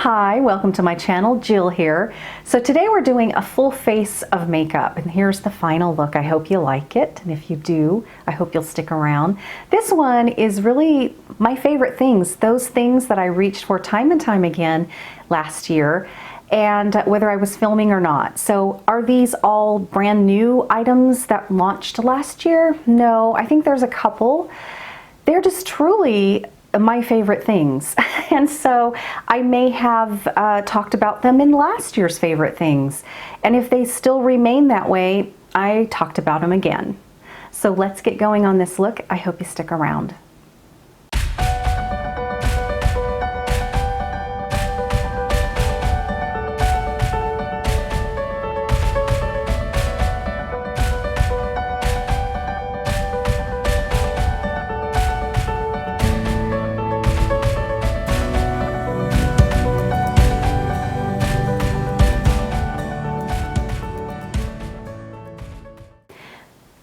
Hi, welcome to my channel, Jill here. So today we're doing a full face of makeup, and here's the final look. I hope you like it, and if you do, I hope you'll stick around. This one is really my favorite things, those things that I reached for time and time again last year, and whether I was filming or not. So are these all brand new items that launched last year? No, I think there's a couple. They're just truly my favorite things. And so I may have talked about them in last year's favorite things. And if they still remain that way, I talked about them again. So let's get going on this look. I hope you stick around.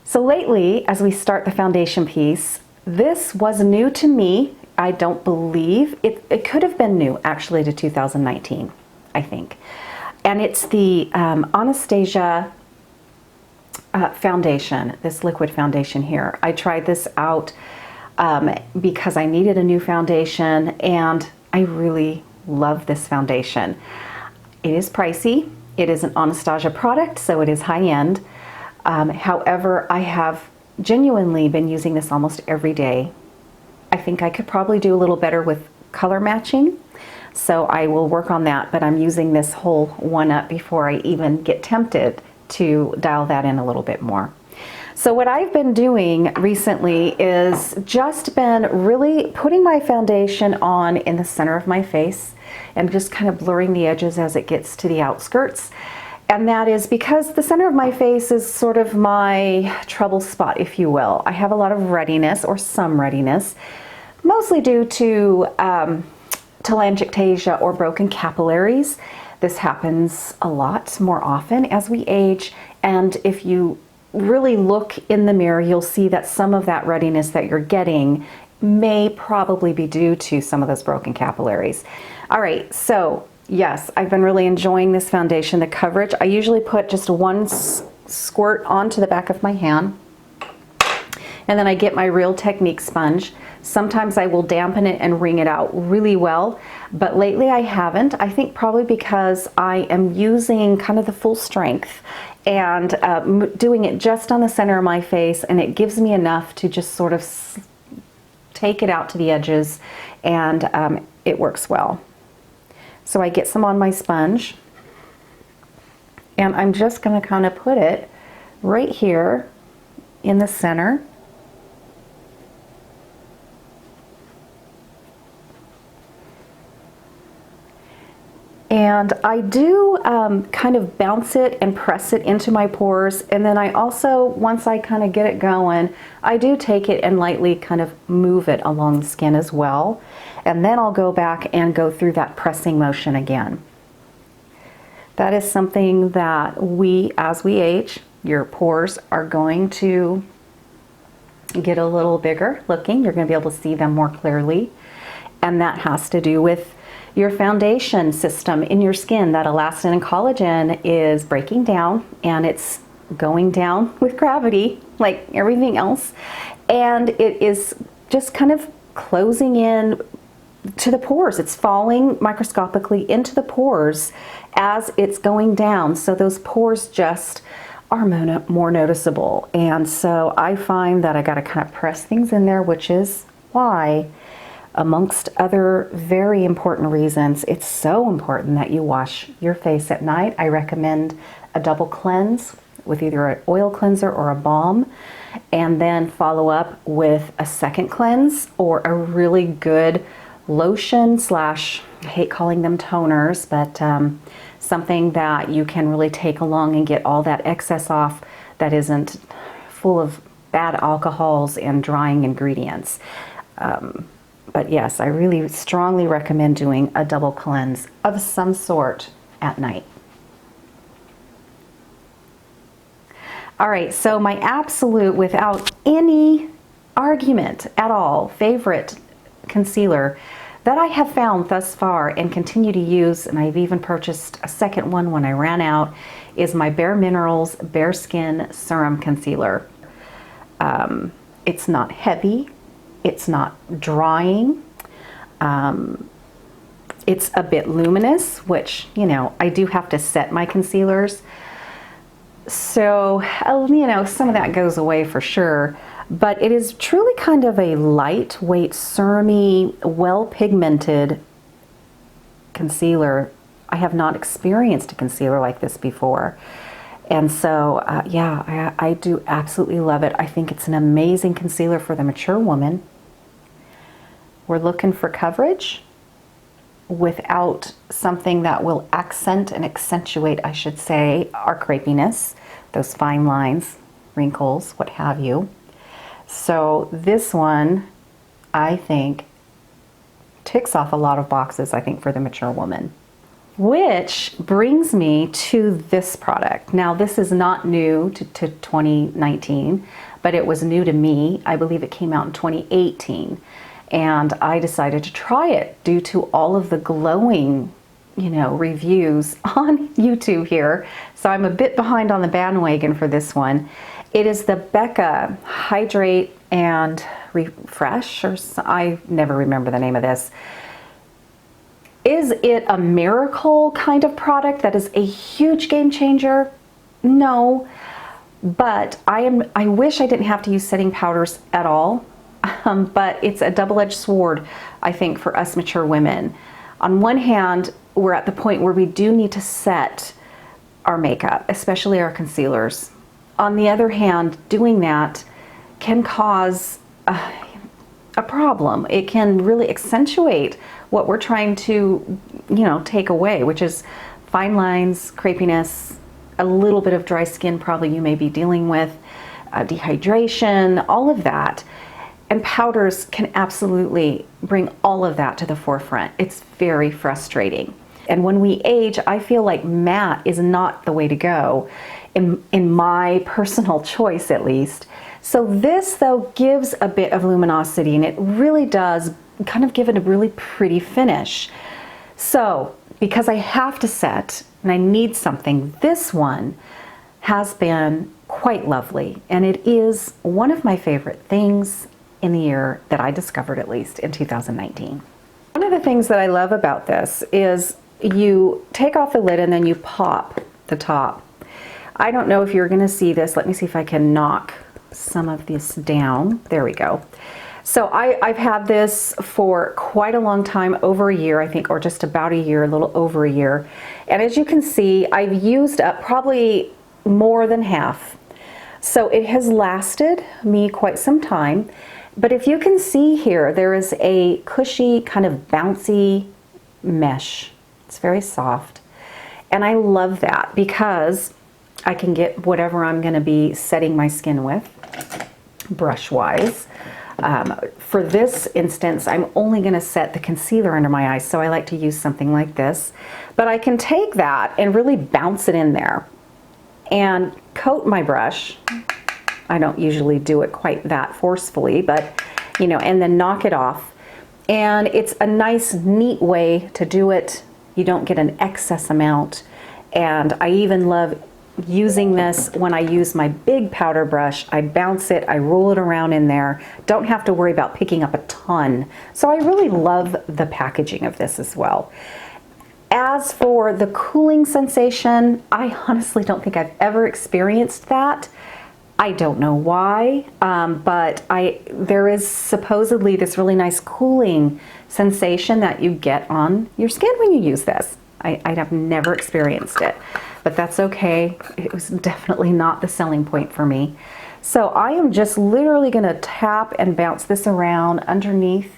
So lately, as we start the foundation piece, this was new to me. I don't believe it could have been new actually to 2019, I think. And it's the Anastasia foundation, this liquid foundation here. I tried this out because I needed a new foundation, and I really love this foundation. It is pricey. It is an Anastasia product, so it is high-end. However, I have genuinely been using this almost every day. I think I could probably do a little better with color matching, so I will work on that, but I'm using this whole one up before I even get tempted to dial that in a little bit more. So what I've been doing recently is just been really putting my foundation on in the center of my face and just kind of blurring the edges as it gets to the outskirts. And that is because the center of my face is sort of my trouble spot, if you will. I have a lot of readiness, or some readiness, mostly due to telangiectasia or broken capillaries. This happens a lot more often as we age, and if you really look in the mirror, you'll see that some of that readiness that you're getting may probably be due to some of those broken capillaries. All right, so yes, I've been really enjoying this foundation. The coverage, I usually put just one squirt onto the back of my hand, and then I get my Real Technique sponge. Sometimes I will dampen it and wring it out really well, but lately I haven't. I think probably because I am using kind of the full strength and doing it just on the center of my face, and it gives me enough to just sort of take it out to the edges, and it works well. So I get some on my sponge, and I'm just going to kind of put it right here in the center. And I do kind of bounce it and press it into my pores, and then I also, once I kind of get it going, I do take it and lightly kind of move it along the skin as well. And then I'll go back and go through that pressing motion again. That is something that as we age, your pores are going to get a little bigger looking. You're going to be able to see them more clearly. And that has to do with your foundation system in your skin. That elastin and collagen is breaking down, and it's going down with gravity like everything else. And it is just kind of closing in to the pores. It's falling microscopically into the pores as it's going down. So those pores just are more noticeable. And so I find that I got to kind of press things in there, which is why, amongst other very important reasons, it's so important that you wash your face at night. I recommend a double cleanse with either an oil cleanser or a balm, and then follow up with a second cleanse or a really good lotion slash, I hate calling them toners, but something that you can really take along and get all that excess off that isn't full of bad alcohols and drying ingredients. But yes, I really strongly recommend doing a double cleanse of some sort at night. All right, so my absolute, without any argument at all, favorite concealer that I have found thus far and continue to use, and I've even purchased a second one when I ran out, is my BareMinerals BareSKIN Serum Concealer. It's not heavy, it's not drying, it's a bit luminous, which, you know, I do have to set my concealers. So, you know, some of that goes away for sure. But it is truly kind of a lightweight, serum-y, well-pigmented concealer. I have not experienced a concealer like this before. And so, yeah, I do absolutely love it. I think it's an amazing concealer for the mature woman. We're looking for coverage without something that will accent and accentuate, I should say, our crepiness, those fine lines, wrinkles, what have you. So this one, I think, ticks off a lot of boxes, I think, for the mature woman. Which brings me to this product. Now, this is not new to 2019, but it was new to me. I believe it came out in 2018. And I decided to try it due to all of the glowing, you know, reviews on YouTube here. So I'm a bit behind on the bandwagon for this one. It is the Becca Hydrate and Refresh, or I never remember the name of this. Is it a miracle kind of product that is a huge game changer? No, but I wish I didn't have to use setting powders at all. But it's a double-edged sword, I think, for us mature women. On one hand, we're at the point where we do need to set our makeup, especially our concealers. On the other hand, doing that can cause a problem. It can really accentuate what we're trying to, you know, take away, which is fine lines, crepiness, a little bit of dry skin probably you may be dealing with, dehydration, all of that. And powders can absolutely bring all of that to the forefront. It's very frustrating. And when we age, I feel like matte is not the way to go, in my personal choice at least. So this, though, gives a bit of luminosity, and it really does kind of give it a really pretty finish. So, because I have to set, and I need something, this one has been quite lovely. And it is one of my favorite things in the year that I discovered, at least in 2019. One of the things that I love about this is you take off the lid and then you pop the top. I don't know if you're gonna see this. Let me see if I can knock some of this down. There we go. So I've had this for quite a long time, over a year, I think, or just about a year, a little over a year. And as you can see, I've used up probably more than half. So it has lasted me quite some time. But if you can see here, there is a cushy, kind of bouncy mesh. It's very soft. And I love that because I can get whatever I'm gonna be setting my skin with, brush-wise. For this instance, I'm only gonna set the concealer under my eyes, so I like to use something like this. But I can take that and really bounce it in there and coat my brush. I don't usually do it quite that forcefully, but, you know, and then knock it off. And it's a nice, neat way to do it. You don't get an excess amount. And I even love using this when I use my big powder brush. I bounce it, I roll it around in there. Don't have to worry about picking up a ton. So I really love the packaging of this as well. As for the cooling sensation, I honestly don't think I've ever experienced that. I don't know why, but there is supposedly this really nice cooling sensation that you get on your skin when you use this. I have never experienced it, but that's okay. It was definitely not the selling point for me. So I am just literally gonna tap and bounce this around underneath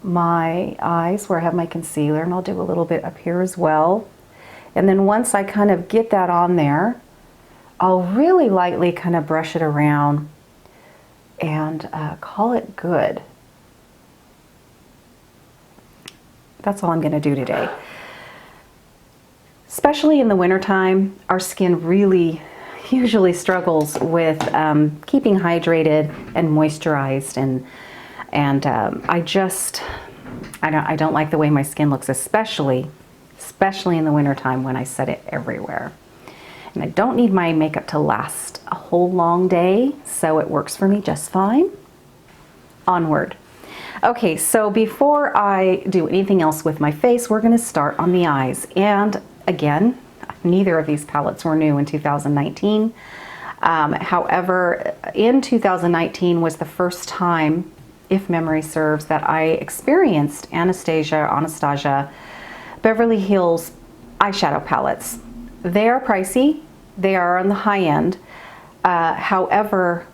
my eyes where I have my concealer, and I'll do a little bit up here as well. And then once I kind of get that on there, I'll really lightly kind of brush it around and call it good. That's all I'm going to do today. Especially in the wintertime, our skin really usually struggles with keeping hydrated and moisturized, and I don't like the way my skin looks, especially in the wintertime when I set it everywhere. And I don't need my makeup to last a whole long day, so it works for me just fine. Onward. Okay, so before I do anything else with my face, we're gonna start on the eyes. And again, neither of these palettes were new in 2019. However, in 2019 was the first time, if memory serves, that I experienced Anastasia Beverly Hills eyeshadow palettes. They are pricey, they are on the high end. However,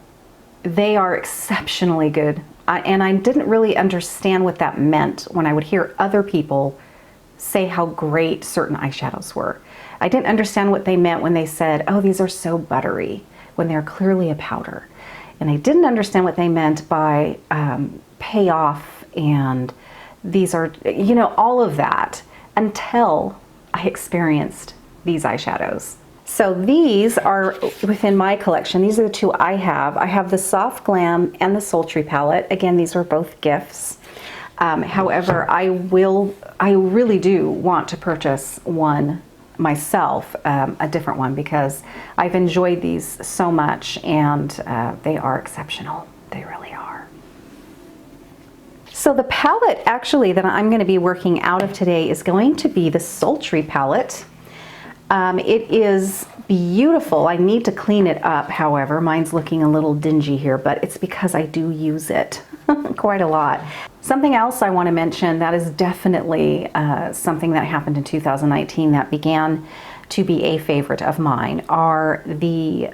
they are exceptionally good. And I didn't really understand what that meant when I would hear other people say how great certain eyeshadows were. I didn't understand what they meant when they said, oh, these are so buttery, when they're clearly a powder. And I didn't understand what they meant by payoff and these are, you know, all of that until I experienced these eyeshadows. So these are within my collection. These are the two I have. I have the Soft Glam and the Sultry Palette. Again, these were both gifts. However, I really do want to purchase one myself, a different one, because I've enjoyed these so much and they are exceptional. They really are. So the palette actually that I'm going to be working out of today is going to be the Sultry Palette. It is beautiful. I need to clean it up, however. Mine's looking a little dingy here, but it's because I do use it quite a lot. Something else I want to mention that is definitely something that happened in 2019 that began to be a favorite of mine are the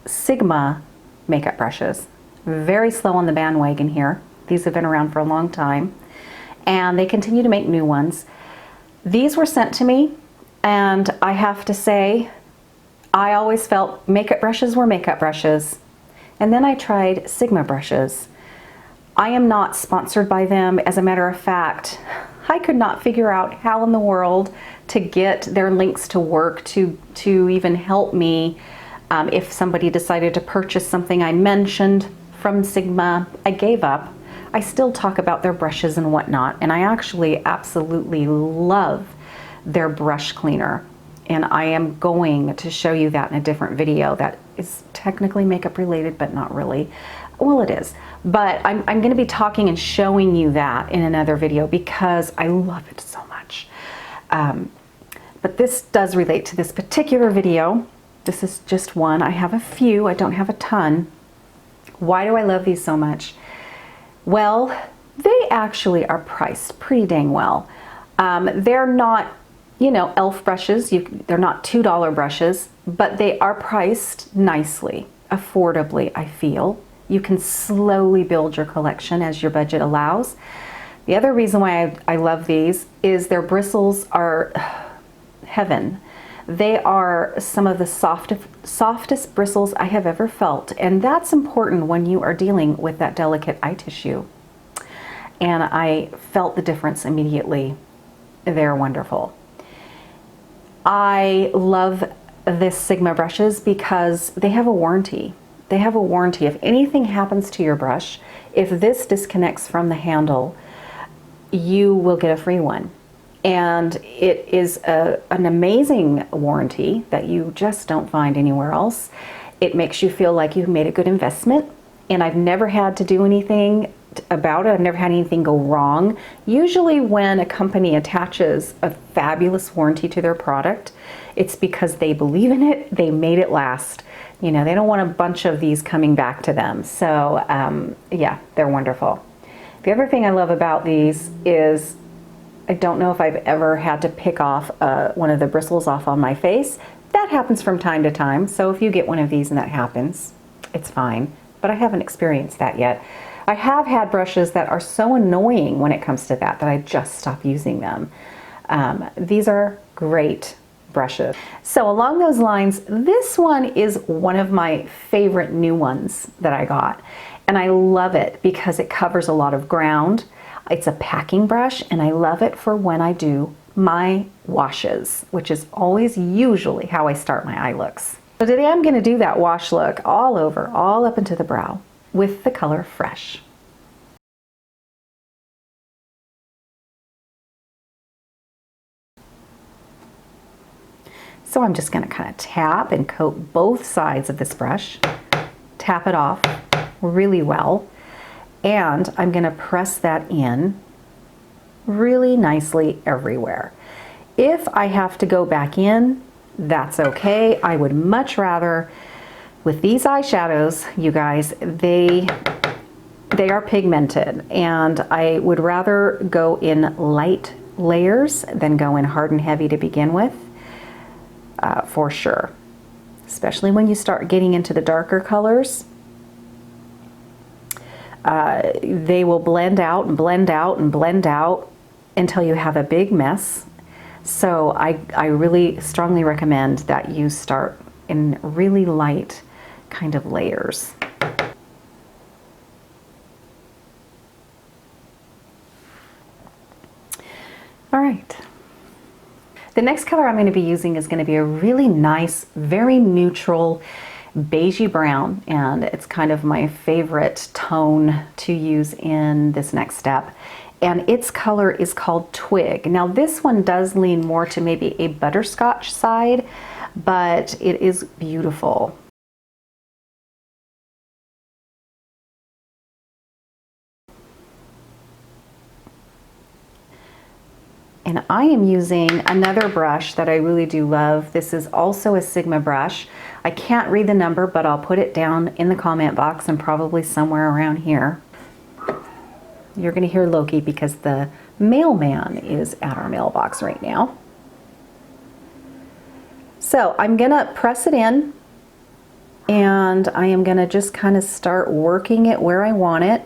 Sigma makeup brushes. Very slow on the bandwagon here. These have been around for a long time, and they continue to make new ones. These were sent to me. And I have to say, I always felt makeup brushes were makeup brushes. And then I tried Sigma brushes. I am not sponsored by them. As a matter of fact, I could not figure out how in the world to get their links to work to even help me if somebody decided to purchase something I mentioned from Sigma. I gave up. I still talk about their brushes and whatnot, and I actually absolutely love their brush cleaner, and I am going to show you that in a different video that is technically makeup related, but not really. Well, it is, but I'm going to be talking and showing you that in another video because I love it so much. But this does relate to this particular video. This is just one. I have a few. I don't have a ton. Why do I love these so much? Well, they actually are priced pretty dang well. They're not, you know, e.l.f. brushes. They're not $2 brushes, but they are priced nicely, affordably, I feel. You can slowly build your collection as your budget allows. The other reason why I love these is their bristles are heaven. They are some of the softest bristles I have ever felt, and that's important when you are dealing with that delicate eye tissue. And I felt the difference immediately. They're wonderful. I love this Sigma brushes because they have a warranty. They have a warranty. If anything happens to your brush, if this disconnects from the handle, you will get a free one. And it is an amazing warranty that you just don't find anywhere else. It makes you feel like you've made a good investment, and I've never had to do anything about it. I've never had anything go wrong. Usually when a company attaches a fabulous warranty to their product, it's because they believe in it, they made it last. You know, they don't want a bunch of these coming back to them. So yeah, they're wonderful. The other thing I love about these is I don't know if I've ever had to pick off one of the bristles off on my face. That happens from time to time. So if you get one of these and that happens, it's fine. But I haven't experienced that yet. I have had brushes that are so annoying when it comes to that I just stop using them. These are great brushes. So along those lines, this one is one of my favorite new ones that I got. And I love it because it covers a lot of ground. It's a packing brush, and I love it for when I do my washes, which is always usually how I start my eye looks. So today I'm going to do that wash look all over, all up into the brow with the color Fresh. So I'm just gonna kind of tap and coat both sides of this brush, tap it off really well, and I'm gonna press that in really nicely everywhere. If I have to go back in, that's okay. I would much rather, with these eyeshadows, you guys, they are pigmented, and I would rather go in light layers than go in hard and heavy to begin with, for sure. Especially when you start getting into the darker colors. They will blend out and blend out and blend out until you have a big mess. So I really strongly recommend that you start in really light kind of layers. All right. The next color I'm going to be using is going to be a really nice, very neutral beigey brown, and it's kind of my favorite tone to use in this next step. And its color is called Twig. Now this one does lean more to maybe a butterscotch side, but it is beautiful. And I am using another brush that I really do love. This is also a Sigma brush. I can't read the number, but I'll put it down in the comment box and probably somewhere around here. You're gonna hear Loki because the mailman is at our mailbox right now. So I'm gonna press it in, and I am gonna just kind of start working it where I want it,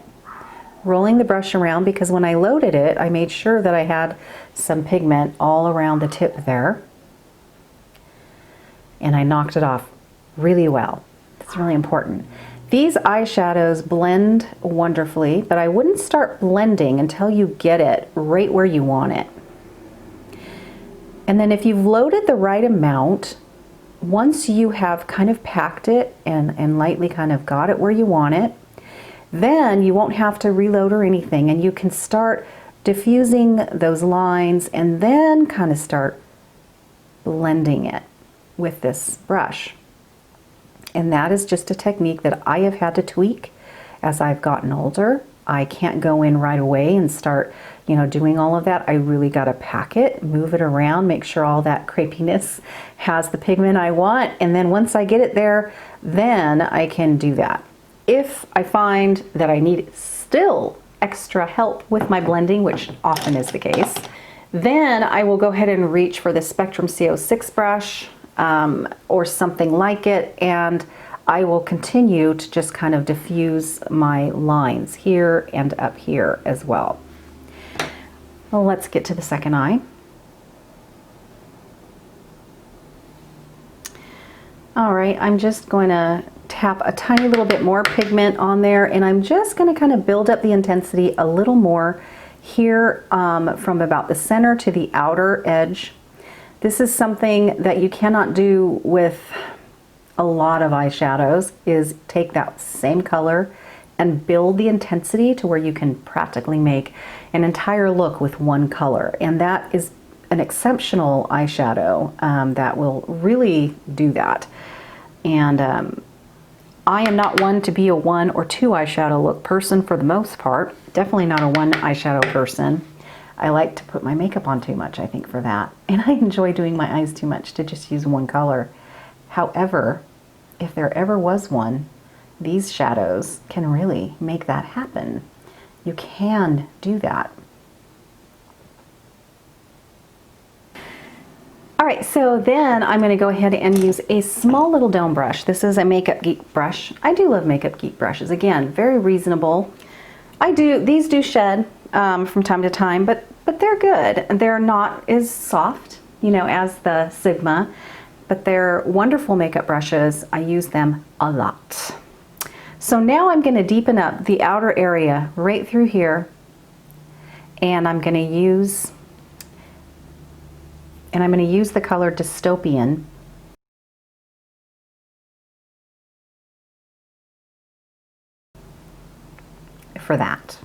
rolling the brush around, because when I loaded it, I made sure that I had some pigment all around the tip there. And I knocked it off really well. It's really important. These eyeshadows blend wonderfully, but I wouldn't start blending until you get it right where you want it. And then if you've loaded the right amount, once you have kind of packed it and lightly kind of got it where you want it, then you won't have to reload or anything, and you can start diffusing those lines and then kind of start blending it with this brush. And that is just a technique that I have had to tweak as I've gotten older. I can't go in right away and start, you know, doing all of that. I really got to pack it, move it around, make sure all that crepiness has the pigment I want. And then once I get it there, then I can do that. If I find that I need still extra help with my blending, which often is the case, then I will go ahead and reach for the Spectrum C06 brush or something like it, and I will continue to just kind of diffuse my lines here and up here as well. Well, let's get to the second eye. All right, I'm just going to tap a tiny little bit more pigment on there, and I'm just going to kind of build up the intensity a little more here from about the center to the outer edge. This is something that you cannot do with a lot of eyeshadows, is take that same color and build the intensity to where you can practically make an entire look with one color. And that is an exceptional eyeshadow that will really do that. And I am not one to be a 1 or 2 eyeshadow look person for the most part. Definitely not a 1 eyeshadow person. I like to put my makeup on too much, I think, for that. And I enjoy doing my eyes too much to just use one color. However, if there ever was one, these shadows can really make that happen. You can do that. All right, so then I'm gonna go ahead and use a small little dome brush. This is a Makeup Geek brush. I do love Makeup Geek brushes. Again, very reasonable. These do shed from time to time, but they're good. They're not as soft, you know, as the Sigma, but they're wonderful makeup brushes. I use them a lot. So now I'm gonna deepen up the outer area right through here, and I'm gonna use the color Dystopian. For that.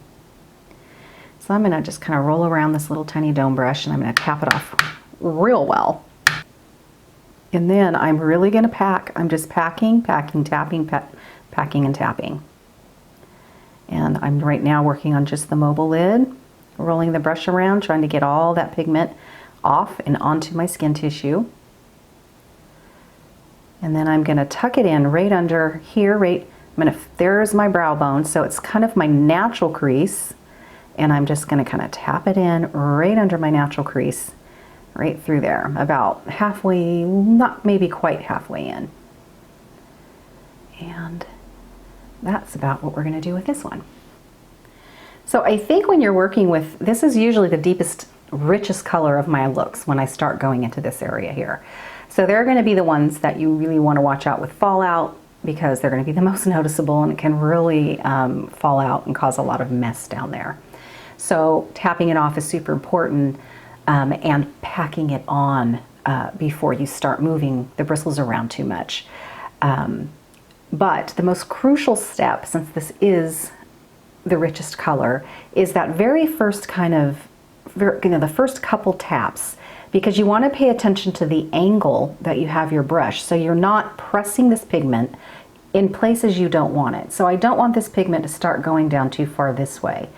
So I'm gonna just kind of roll around this little tiny dome brush, and I'm gonna tap it off real well. And then I'm really going to pack. I'm just packing, packing, tapping, packing and tapping. And I'm right now working on just the mobile lid, rolling the brush around, trying to get all that pigment off and onto my skin tissue. And then I'm going to tuck it in right under here, there's my brow bone, so it's kind of my natural crease. And I'm just going to kind of tap it in right under my natural crease, right through there, about halfway, not maybe quite halfway in. And that's about what we're going to do with this one. So I think when you're working with, this is usually the deepest, richest color of my looks when I start going into this area here. So they're going to be the ones that you really want to watch out with fallout, because they're going to be the most noticeable, and it can really fall out and cause a lot of mess down there. So tapping it off is super important, and packing it on before you start moving the bristles around too much. But the most crucial step, since this is the richest color, is that very first kind of, the first couple taps, because you want to pay attention to the angle that you have your brush, so you're not pressing this pigment in places you don't want it. So I don't want this pigment to start going down too far this way.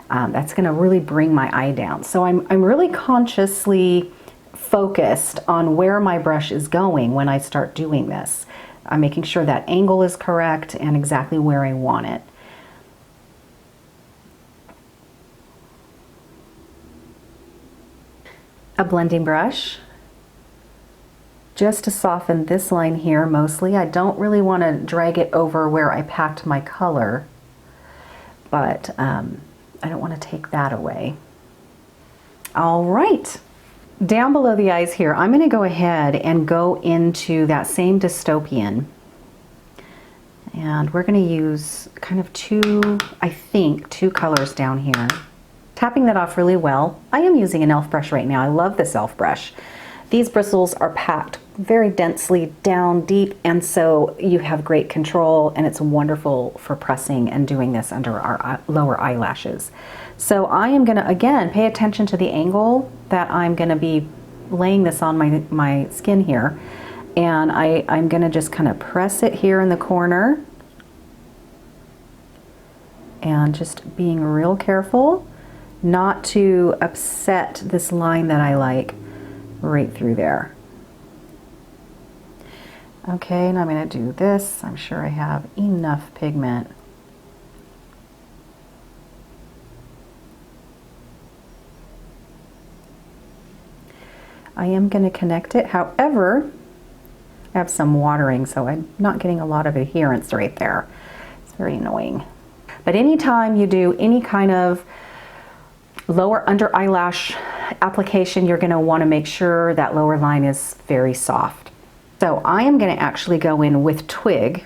That's going to really bring my eye down. So I'm really consciously focused on where my brush is going when I start doing this. I'm making sure that angle is correct and exactly where I want it. A blending brush, just to soften this line here mostly. I don't really want to drag it over where I packed my color, but I don't want to take that away. All right. Down below the eyes here, I'm going to go ahead and go into that same dystopian. And we're going to use kind of I think two colors down here. Tapping that off really well. I am using an e.l.f. brush right now. I love this e.l.f. brush. These bristles are packed very densely down deep, and so you have great control, and it's wonderful for pressing and doing this under our lower eyelashes. So I am going to, again, pay attention to the angle that I'm going to be laying this on my skin here. And I'm going to just kind of press it here in the corner. And just being real careful not to upset this line that I like right through there. Okay, and I'm going to do this. I'm sure I have enough pigment. I am going to connect it. However, I have some watering, so I'm not getting a lot of adherence right there. It's very annoying. But anytime you do any kind of lower under eyelash application, you're going to want to make sure that lower line is very soft. So I am going to actually go in with Twig,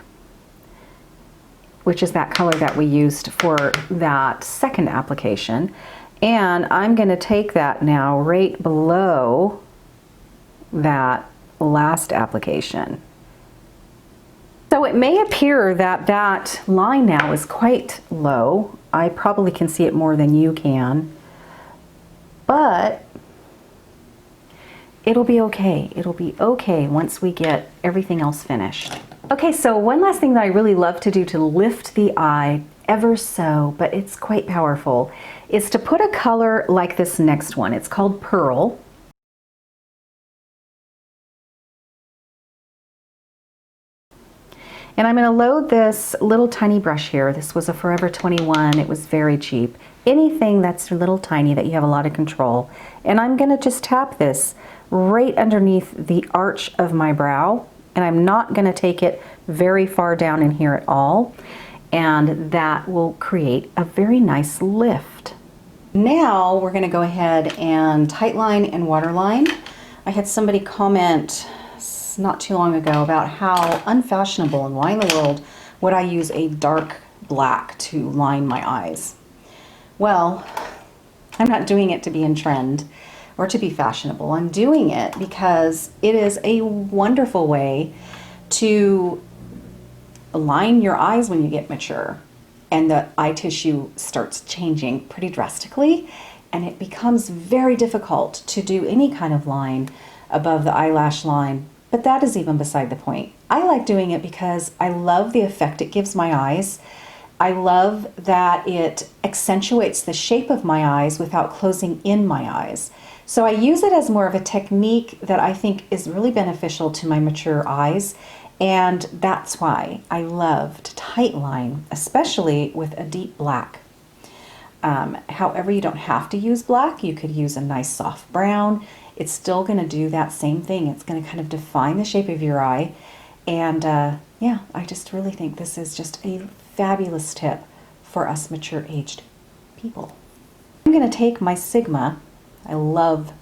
which is that color that we used for that second application. And I'm going to take that now right below that last application. So it may appear that that line now is quite low. I probably can see it more than you can, but it'll be okay. It'll be okay once we get everything else finished. Okay, so one last thing that I really love to do to lift the eye ever so, but it's quite powerful, is to put a color like this next one. It's called Pearl. And I'm going to load this little tiny brush here. This was a Forever 21. It was very cheap. Anything that's little tiny that you have a lot of control. And I'm going to just tap this right underneath the arch of my brow. And I'm not going to take it very far down in here at all. And that will create a very nice lift. Now we're going to go ahead and Tightline and Waterline. I had somebody comment not too long ago about how unfashionable and why in the world would I use a dark black to line my eyes. Well, I'm not doing it to be in trend or to be fashionable. I'm doing it because it is a wonderful way to line your eyes when you get mature and the eye tissue starts changing pretty drastically, and it becomes very difficult to do any kind of line above the eyelash line But that is even beside the point. I like doing it because I love the effect it gives my eyes. I love that it accentuates the shape of my eyes without closing in my eyes. So I use it as more of a technique that I think is really beneficial to my mature eyes. And that's why I love to tightline, especially with a deep black. However, you don't have to use black. You could use a nice soft brown. It's still going to do that same thing. It's going to kind of define the shape of your eye. And yeah, I just really think this is just a fabulous tip for us mature aged people. I'm going to take my Sigma. I love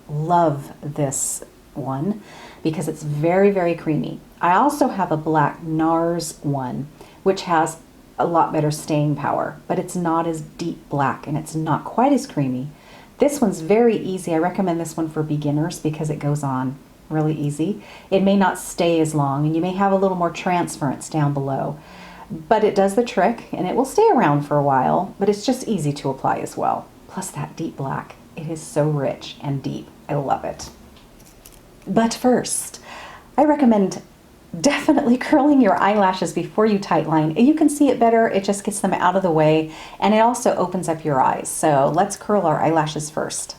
this one because it's very, very creamy. I also have a black NARS one, which has a lot better staying power, but it's not as deep black and it's not quite as creamy. This one's very easy. I recommend this one for beginners because it goes on really easy. It may not stay as long and you may have a little more transference down below, but it does the trick and it will stay around for a while, but it's just easy to apply as well. Plus that deep black, it is so rich and deep. I love it. But first, I recommend definitely curling your eyelashes before you tightline. You can see it better, it just gets them out of the way, and it also opens up your eyes. So let's curl our eyelashes first.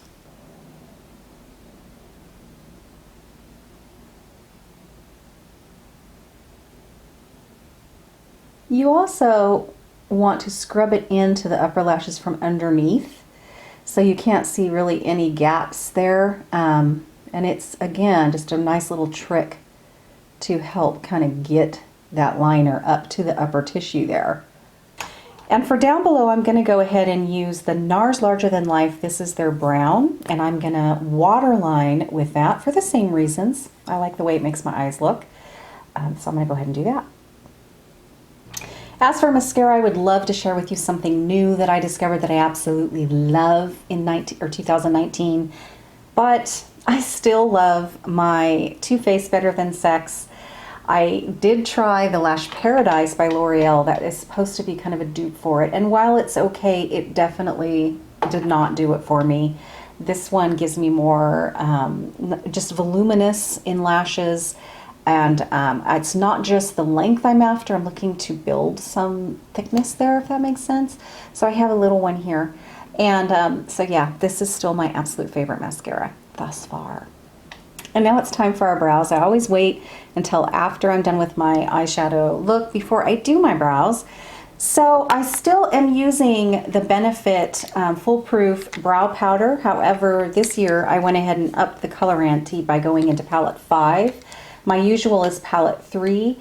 You also want to scrub it into the upper lashes from underneath, so you can't see really any gaps there. And it's, again, just a nice little trick to help kind of get that liner up to the upper tissue there. And for down below, I'm going to go ahead and use the NARS Larger Than Life. This is their brown, and I'm going to waterline with that for the same reasons. I like the way it makes my eyes look. So I'm going to go ahead and do that. As for mascara, I would love to share with you something new that I discovered that I absolutely love in 2019, but I still love my Too Faced Better Than Sex. I did try the Lash Paradise by L'Oreal. That is supposed to be kind of a dupe for it, and while it's okay, it definitely did not do it for me. This one gives me more just voluminous in lashes. And it's not just the length I'm after. I'm looking to build some thickness there, if that makes sense. So I have a little one here. And so yeah, this is still my absolute favorite mascara thus far. And now it's time for our brows. I always wait until after I'm done with my eyeshadow look before I do my brows. So I still am using the Benefit Foolproof Brow Powder. However, this year I went ahead and upped the color ante by going into palette 5. My usual is palette 3.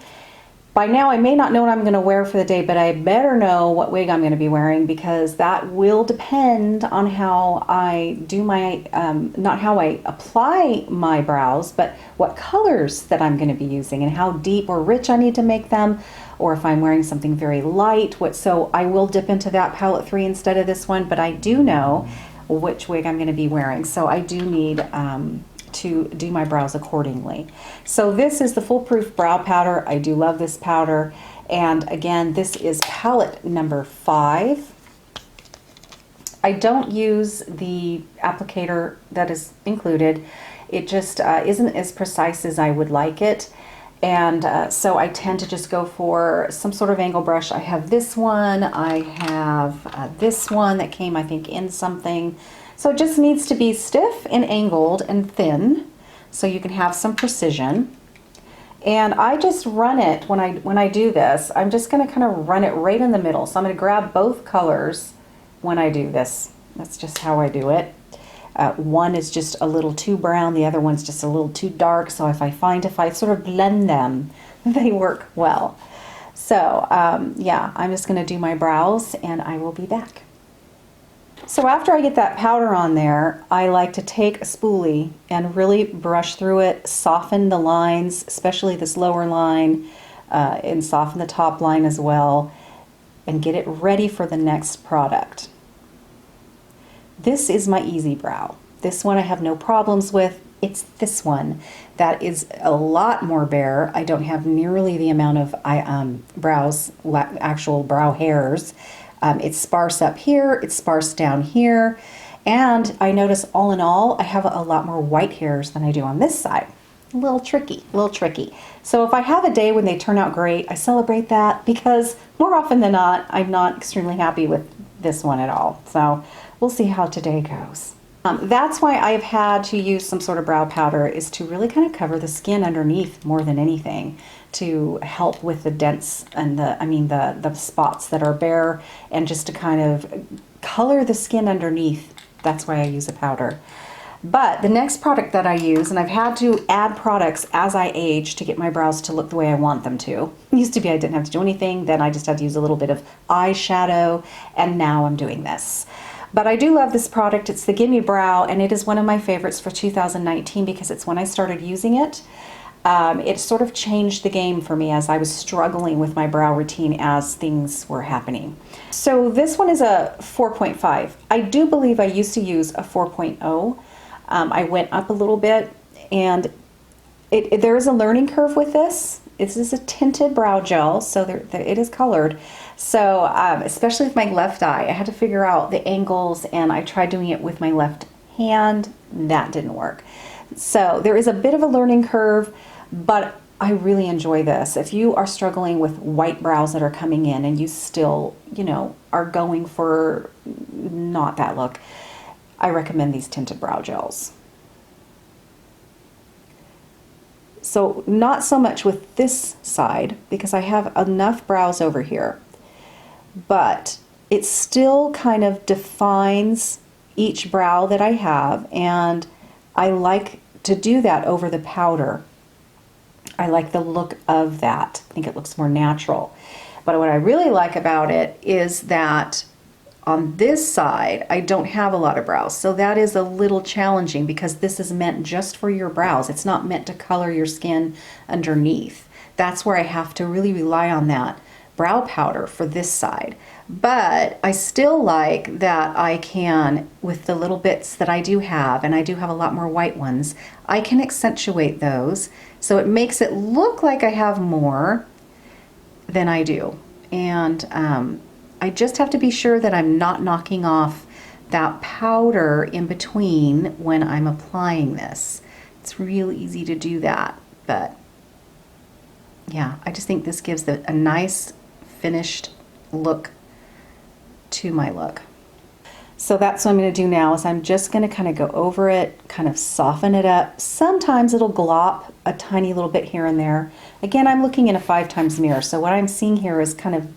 By now I may not know what I'm going to wear for the day, but I better know what wig I'm going to be wearing because that will depend on how I do my, not how I apply my brows, but what colors that I'm going to be using and how deep or rich I need to make them, or if I'm wearing something very light. So I will dip into that palette 3 instead of this one, but I do know which wig I'm going to be wearing. So I do need to do my brows accordingly. So this is the Foolproof Brow Powder. I do love this powder. And again, this is palette number 5. I don't use the applicator that is included. It just isn't as precise as I would like it. And so I tend to just go for some sort of angle brush. I have this one. I have this one that came, I think, in something. So it just needs to be stiff and angled and thin so you can have some precision. And I just run it when I do this. I'm just going to kind of run it right in the middle. So I'm going to grab both colors when I do this. That's just how I do it. One is just a little too brown, the other one's just a little too dark. So if I sort of blend them, they work well. So yeah, I'm just going to do my brows and I will be back. So after I get that powder on there, I like to take a spoolie and really brush through it, soften the lines, especially this lower line, and soften the top line as well, and get it ready for the next product. This is my Easy Brow. This one I have no problems with. It's this one that is a lot more bare. I don't have nearly the amount of actual brow hairs. It's sparse up here, it's sparse down here, and I notice all in all, I have a lot more white hairs than I do on this side. a little tricky, a little tricky. So if I have a day when they turn out great, I celebrate that, because more often than not, I'm not extremely happy with this one at all. So we'll see how today goes. That's why I've had to use some sort of brow powder, is to really kind of cover the skin underneath more than anything, to help with the dents and the spots that are bare, and just to kind of color the skin underneath. That's why I use a powder. But the next product that I use, and I've had to add products as I age to get my brows to look the way I want them to. It used to be I didn't have to do anything, then I just had to use a little bit of eyeshadow, and now I'm doing this. But I do love this product. It's the GimMe Brow, and it is one of my favorites for 2019 because it's when I started using it. It sort of changed the game for me as I was struggling with my brow routine as things were happening. So this one is a 4.5. I do believe I used to use a 4.0. I went up a little bit, and there is a learning curve with this. This is a tinted brow gel, so it is colored. So especially with my left eye, I had to figure out the angles, and I tried doing it with my left hand. That didn't work. So there is a bit of a learning curve, but I really enjoy this. If you are struggling with white brows that are coming in and you still, are going for not that look, I recommend these tinted brow gels. So not so much with this side, because I have enough brows over here, but it still kind of defines each brow that I have, and I like to do that over the powder. I like the look of that. I think it looks more natural. But what I really like about it is that on this side, I don't have a lot of brows. So that is a little challenging, because this is meant just for your brows. It's not meant to color your skin underneath. That's where I have to really rely on that brow powder for this side. But I still like that I can, with the little bits that I do have, and I do have a lot more white ones, I can accentuate those. So it makes it look like I have more than I do. And I just have to be sure that I'm not knocking off that powder in between when I'm applying this. It's real easy to do that, but yeah, I just think this gives a nice finished look to my look. So that's what I'm going to do now, is I'm just going to kind of go over it, kind of soften it up. Sometimes it'll glop a tiny little bit here and there. Again, I'm looking in a 5x mirror, so what I'm seeing here is kind of,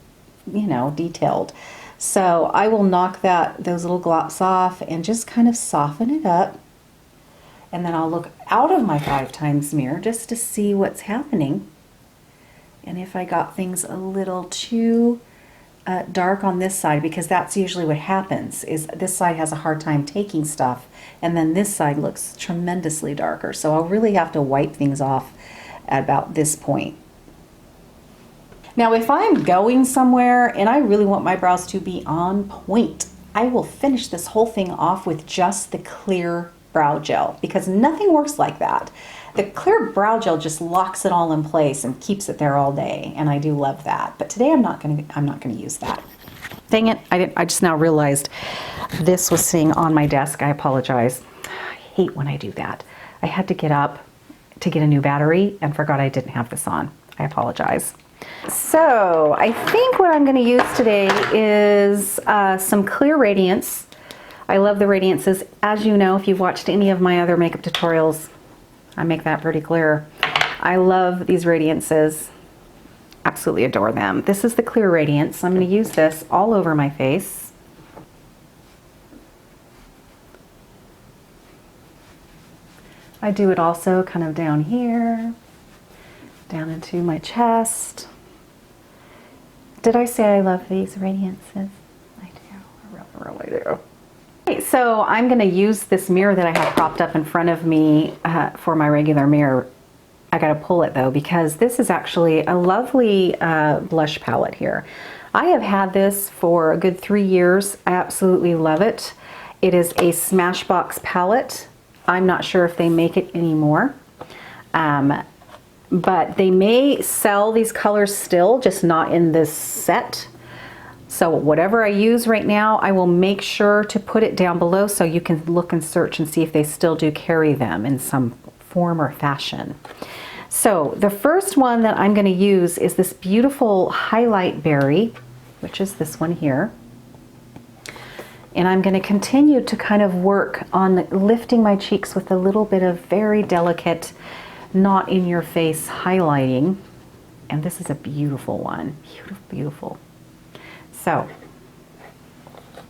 detailed. So I will knock those little glops off and just kind of soften it up. And then I'll look out of my 5x mirror just to see what's happening. And if I got things a little too dark on this side, because that's usually what happens, is this side has a hard time taking stuff, and then this side looks tremendously darker. So I'll really have to wipe things off at about this point. Now, if I'm going somewhere and I really want my brows to be on point, I will finish this whole thing off with just the clear brow gel, because nothing works like that. The clear brow gel just locks it all in place and keeps it there all day, and I do love that. But today I'm not gonna use that. Dang it, I just now realized this was sitting on my desk. I apologize. I hate when I do that. I had to get up to get a new battery and forgot I didn't have this on. I apologize. So I think what I'm going to use today is some clear Radiance. I love the Radiances. As you know, if you've watched any of my other makeup tutorials, I make that pretty clear. I love these Radiances. Absolutely adore them. This is the clear Radiance. I'm going to use this all over my face. I do it also kind of down here, down into my chest. Did I say I love these Radiances? I do, I really do. Okay, so I'm gonna use this mirror that I have propped up in front of me for my regular mirror. I gotta pull it though, because this is actually a lovely blush palette here. I have had this for a good 3 years. I absolutely love it. It is a SMASHBOX palette. I'm not sure if they make it anymore. But they may sell these colors still, just not in this set. So whatever I use right now, I will make sure to put it down below so you can look and search and see if they still do carry them in some form or fashion. So the first one that I'm going to use is this beautiful highlight berry, which is this one here. And I'm going to continue to kind of work on lifting my cheeks with a little bit of very delicate, not in your face highlighting. And this is a beautiful one. Beautiful, beautiful. So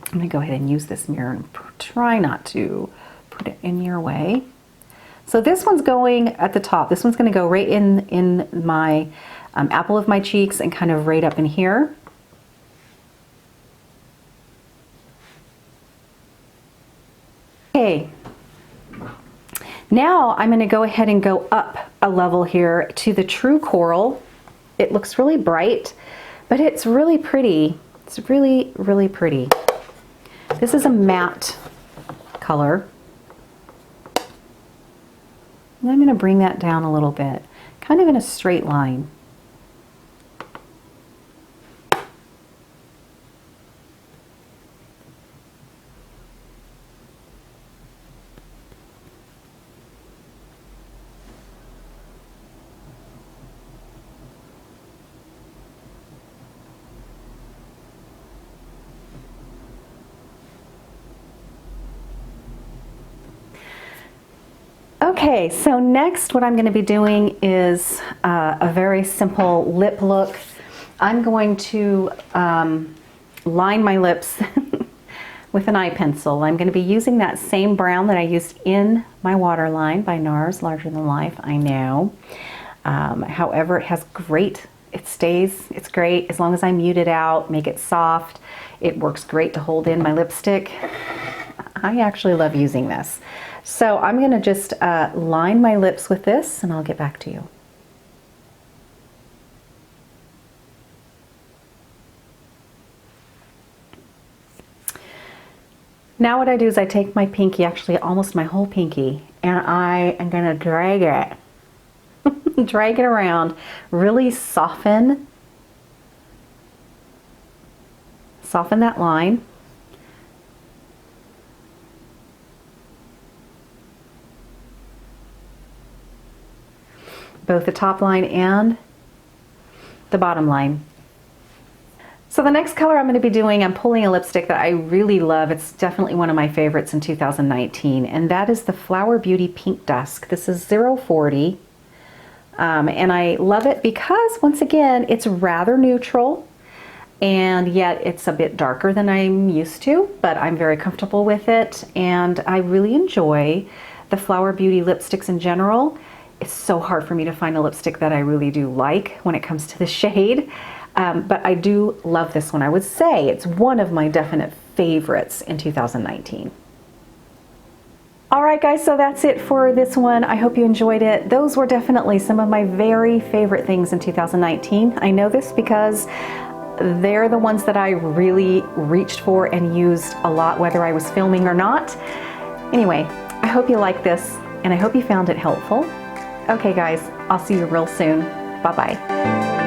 I'm going to go ahead and use this mirror and try not to put it in your way. So this one's going at the top. This one's going to go right in my apple of my cheeks and kind of right up in here. Okay, now I'm going to go ahead and go up a level here to the True Coral. It looks really bright, but it's really pretty. It's really, really pretty. This is a matte color. And I'm going to bring that down a little bit, kind of in a straight line. Okay, so next what I'm going to be doing is a very simple lip look. I'm going to line my lips with an eye pencil. I'm going to be using that same brown that I used in my waterline by NARS, Larger Than Life, I know. However, it has great, it stays, it's great as long as I mute it out, make it soft. It works great to hold in my lipstick. I actually love using this. So I'm going to just line my lips with this and I'll get back to you. Now what I do is I take my pinky, actually almost my whole pinky, and I am going to drag it, drag it around, really soften that line. Both the top line and the bottom line. So the next color I'm going to be doing, I'm pulling a lipstick that I really love. It's definitely one of my favorites in 2019, and that is the Flower Beauty Pink Dusk. This is 040, and I love it because, once again, it's rather neutral, and yet it's a bit darker than I'm used to, but I'm very comfortable with it, and I really enjoy the Flower Beauty lipsticks in general. It's so hard for me to find a lipstick that I really do like when it comes to the shade, but I do love this one. I would say it's one of my definite favorites in 2019. All right, guys, so that's it for this one. I hope you enjoyed it. Those were definitely some of my very favorite things in 2019. I know this because they're the ones that I really reached for and used a lot, whether I was filming or not. Anyway, I hope you liked this, and I hope you found it helpful. Okay guys, I'll see you real soon. Bye-bye.